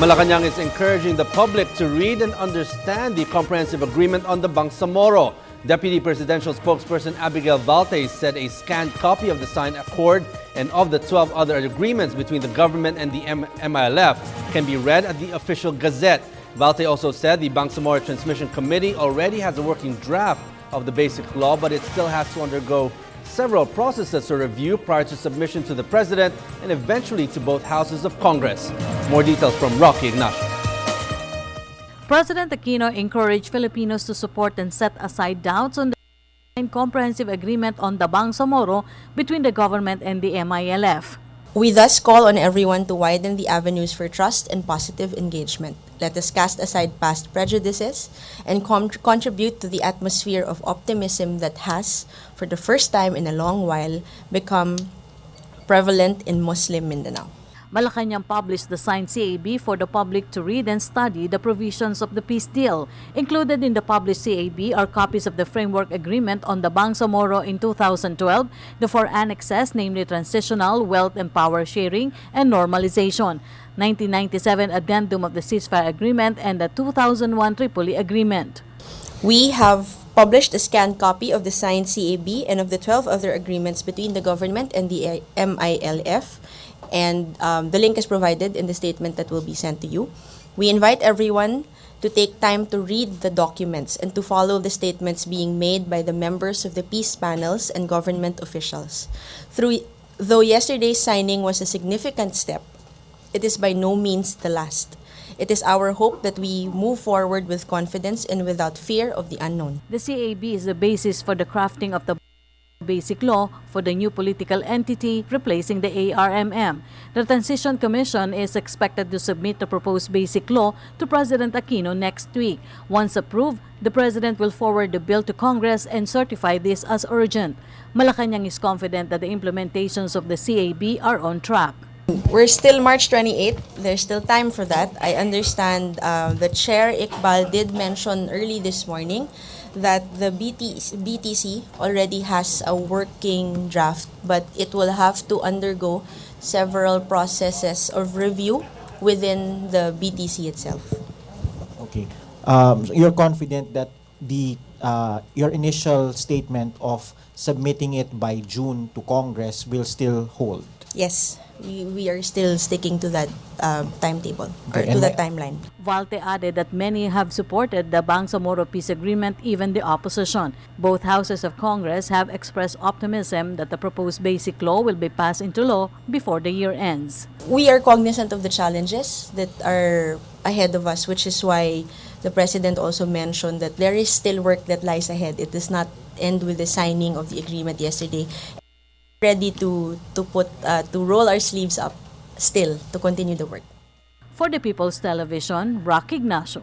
Malacanang is encouraging the public to read and understand the comprehensive agreement on the Bangsamoro. Deputy Presidential Spokesperson Abigail Valtes said a scanned copy of the signed accord and of the 12 other agreements between the government and the MILF can be read at the official Gazette. Valte also said the Bangsamoro Transmission Committee already has a working draft of the basic law, but it still has to undergo several processes to review prior to submission to the President and eventually to both houses of Congress. More details from Rocky Ignacio. President Aquino encouraged Filipinos to support and set aside doubts on the comprehensive agreement on the Bangsamoro between the government and the MILF. We thus call on everyone to widen the avenues for trust and positive engagement. Let us cast aside past prejudices and contribute to the atmosphere of optimism that has, for the first time in a long while, become prevalent in Muslim Mindanao. Malacanang published the signed CAB for the public to read and study the provisions of the peace deal. Included in the published CAB are copies of the framework agreement on the Bangsamoro in 2012, the 4 annexes, namely transitional, wealth and power sharing, and normalization, 1997 addendum of the ceasefire agreement, and the 2001 Tripoli agreement. We have published a scanned copy of the signed CAB and of the 12 other agreements between the government and the MILF. And the link is provided in the statement that will be sent to you. We invite everyone to take time to read the documents and to follow the statements being made by the members of the peace panels and government officials. Though yesterday's signing was a significant step, it is by no means the last. It is our hope that we move forward with confidence and without fear of the unknown. The CAB is the basis for the crafting of the basic law for the new political entity replacing the ARMM. The Transition Commission is expected to submit the proposed basic law to President Aquino next week. Once approved, the President will forward the bill to Congress and certify this as urgent. Malacanang is confident that the implementations of the CAB are on track. We're still March 28. There's still time for that. I understand the Chair Iqbal did mention early this morning that the BTC already has a working draft, but it will have to undergo several processes of review within the BTC itself. Okay. You're confident that the your initial statement of submitting it by June to Congress will still hold? Yes, we are still sticking to that timetable, or Okay, to that timeline. Valte added that many have supported the Bangsamoro peace agreement, even the opposition. Both houses of Congress have expressed optimism that the proposed basic law will be passed into law before the year ends. We are cognizant of the challenges that are ahead of us, which is why the President also mentioned that there is still work that lies ahead. It does not end with the signing of the agreement yesterday. Ready to roll our sleeves up still to continue the work. For the People's Television, Rocky Ignacio.